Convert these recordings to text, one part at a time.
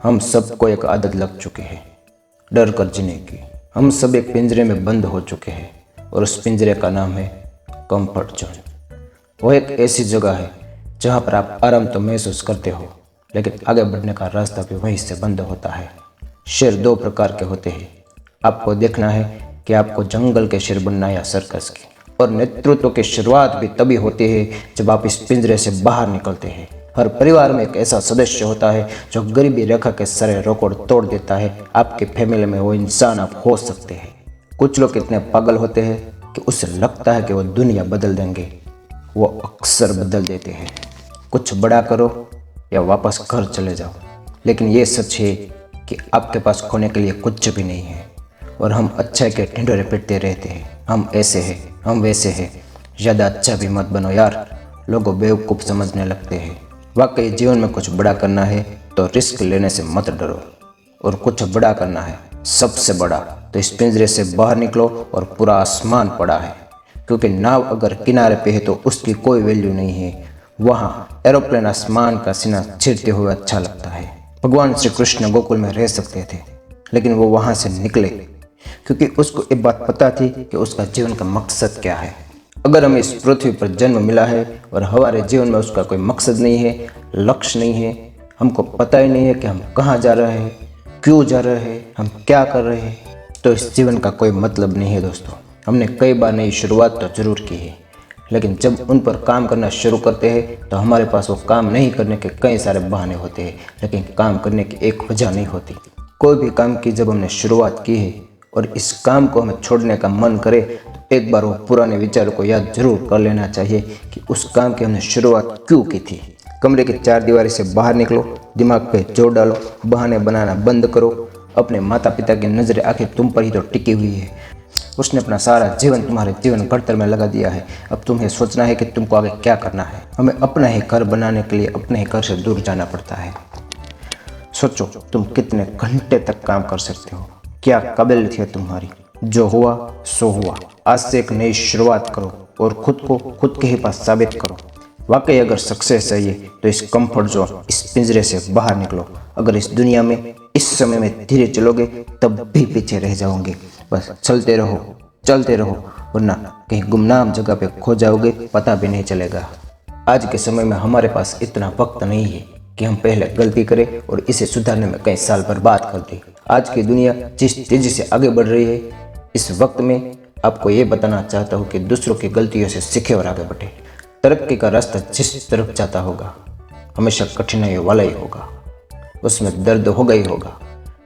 हम सबको एक आदत लग चुकी है डर कर जीने की। हम सब एक पिंजरे में बंद हो चुके हैं और उस पिंजरे का नाम है कंफर्ट जोन। वो एक ऐसी जगह है जहाँ पर आप आराम तो महसूस करते हो, लेकिन आगे बढ़ने का रास्ता भी वहीं से बंद होता है। शेर दो प्रकार के होते हैं। आपको देखना है कि आपको जंगल के शेर बनना है या सर्कस के। और नेतृत्व की शुरुआत भी तभी होती है जब आप इस पिंजरे से बाहर निकलते हैं। हर परिवार में एक ऐसा सदस्य होता है जो गरीबी रेखा के सरे रिकॉर्ड तोड़ देता है। आपके फैमिली में वो इंसान आप हो सकते हैं। कुछ लोग इतने पागल होते हैं कि उसे लगता है कि वो दुनिया बदल देंगे। वो अक्सर बदल देते हैं। कुछ बड़ा करो या वापस घर चले जाओ। लेकिन ये सच है कि आपके पास खोने के लिए कुछ भी नहीं है और हम अच्छाई के ढिंढोरे पिटते रहते हैं। हम ऐसे हैं, हम वैसे हैं। ज़्यादा अच्छा भी मत बनो यार, लोगों बेवकूफ़ समझने लगते हैं। वाकई जीवन में कुछ बड़ा करना है तो रिस्क लेने से मत डरो। और कुछ बड़ा करना है, सबसे बड़ा, तो इस पिंजरे से बाहर निकलो और पूरा आसमान पड़ा है। क्योंकि नाव अगर किनारे पे है तो उसकी कोई वैल्यू नहीं है। वहाँ एरोप्लेन आसमान का सीना चीरते हुए अच्छा लगता है। भगवान श्री कृष्ण गोकुल में रह सकते थे, लेकिन वो वहाँ से निकले क्योंकि उसको एक बात पता थी कि उसका जीवन का मकसद क्या है। अगर हमें इस पृथ्वी पर जन्म मिला है और हमारे जीवन में उसका कोई मकसद नहीं है, लक्ष्य नहीं है, हमको पता ही नहीं है कि हम कहाँ जा रहे हैं, क्यों जा रहे हैं, हम क्या कर रहे हैं, तो इस जीवन का कोई मतलब नहीं है दोस्तों। हमने कई बार नई शुरुआत तो जरूर की है, लेकिन जब उन पर काम करना शुरू करते हैं तो हमारे पास वो काम नहीं करने के कई सारे बहाने होते हैं, लेकिन काम करने की एक वजह नहीं होती। कोई भी काम की जब हमने शुरुआत की है और इस काम को हमें छोड़ने का मन करे तो एक बार वो पुराने विचारों को याद जरूर कर लेना चाहिए कि उस काम की हमने शुरुआत क्यों की थी। कमरे की चार दीवारी से बाहर निकलो, दिमाग पे जोर डालो, बहाने बनाना बंद करो। अपने माता पिता की नजरें आखिर तुम पर ही तो टिकी हुई है। उसने अपना सारा जीवन तुम्हारे जीवन घड़तर में लगा दिया है। अब तुम्हें सोचना है कि तुमको आगे क्या करना है। हमें अपना ही घर बनाने के लिए अपने ही घर से दूर जाना पड़ता है। सोचो तुम कितने घंटे तक काम कर सकते हो, क्या काबिलियत है तुम्हारी। जो हुआ सो हुआ। आज से एक नई शुरुआत करो और खुद को खुद के ही पास साबित करो। वाकई अगर सक्सेस चाहिए तो इस कंफर्ट जोन, इस पिंजरे से बाहर निकलो। अगर इस दुनिया में इस समय में धीरे चलोगे तब भी पीछे रह जाओगे। बस चलते रहो, वरना कहीं गुमनाम जगह पे खो जाओगे, पता भी नहीं चलेगा। आज के समय में हमारे पास इतना वक्त नहीं है कि हम पहले गलती करें और इसे सुधारने में कई साल बर्बाद कर दें। आज की दुनिया जिस तेजी से आगे बढ़ रही है, इस वक्त में आपको ये बताना चाहता हूँ कि दूसरों की गलतियों से सीखे और आगे बढ़े। तरक्की का रास्ता जिस तरफ जाता होगा हमेशा कठिनाइयों वाला ही होगा, उसमें दर्द होगा ही होगा।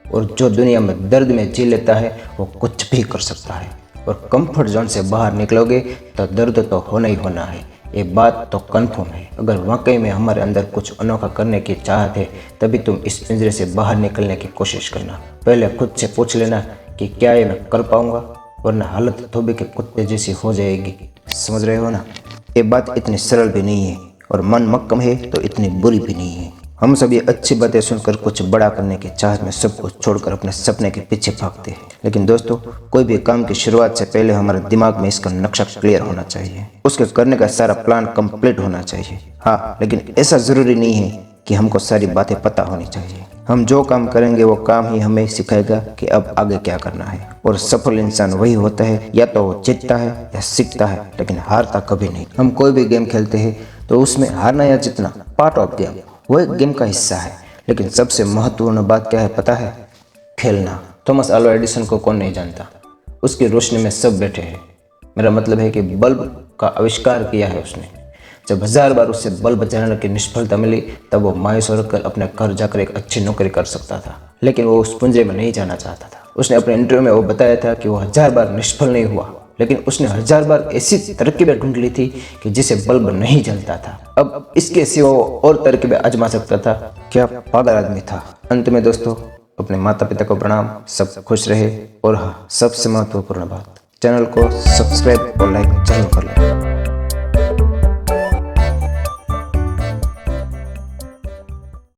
और जो दुनिया में दर्द में जी लेता है वो कुछ भी कर सकता है। और कंफर्ट जोन से बाहर निकलोगे तो दर्द तो होना ही होना है, ये बात तो कन्फर्म है। अगर वाकई में हमारे अंदर कुछ अनोखा करने की चाहत है तभी तुम इस पिंजरे से बाहर निकलने की कोशिश करना। पहले खुद से पूछ लेना कि क्या ये मैं कर पाऊंगा, वरना हालत धोबी के कुत्ते जैसी हो जाएगी। समझ रहे हो ना। ये बात इतनी सरल भी नहीं है और मन मक्कम है तो इतनी बुरी भी नहीं है। हम सब ये अच्छी बातें सुनकर कुछ बड़ा करने की चाहत में सब कुछ छोड़कर अपने सपने के पीछे भागते हैं। लेकिन दोस्तों, कोई भी काम की शुरुआत से पहले हमारे दिमाग में इसका नक्शा क्लियर होना चाहिए, उसके करने का सारा प्लान कंप्लीट होना चाहिए। हाँ, लेकिन ऐसा जरूरी नहीं है कि हमको सारी बातें पता होनी चाहिए। हम जो काम करेंगे वो काम ही हमें सिखाएगा कि अब आगे क्या करना है। और सफल इंसान वही होता है या तो वो जीतता है या सीखता है, लेकिन हारता कभी नहीं। हम कोई भी गेम खेलते हैं तो उसमें हारना या जीतना पार्ट ऑफ गेम, वो एक गेम का हिस्सा है। लेकिन सबसे महत्वपूर्ण बात क्या है पता है? खेलना। थॉमस अल्वा एडिसन को कौन नहीं जानता, उसकी रोशनी में सब बैठे हैं। मेरा मतलब है कि बल्ब का आविष्कार किया है उसने। जब 1000 बार उससे बल्ब जलाने की निष्फलता मिली तब वो मायूस होकर अपने घर जाकर एक अच्छी नौकरी कर सकता था, लेकिन वो उस पिंजरे में नहीं जाना चाहता था। उसने अपने इंटरव्यू में वो बताया था कि वो 1000 बार निष्फल नहीं हुआ, लेकिन उसने 1000 बार ऐसी तरकीबें ढूंढ ली थी कि जिसे बल्ब नहीं जलता था। अब इसके सिवा वो और तरकीबें आजमा सकता था। क्या पागल आदमी था। अंत में दोस्तों, अपने माता पिता को प्रणाम, सब खुश रहे। और हाँ, सबसे महत्वपूर्ण बात, चैनल को सब्सक्राइब और लाइक जरूर कर लें।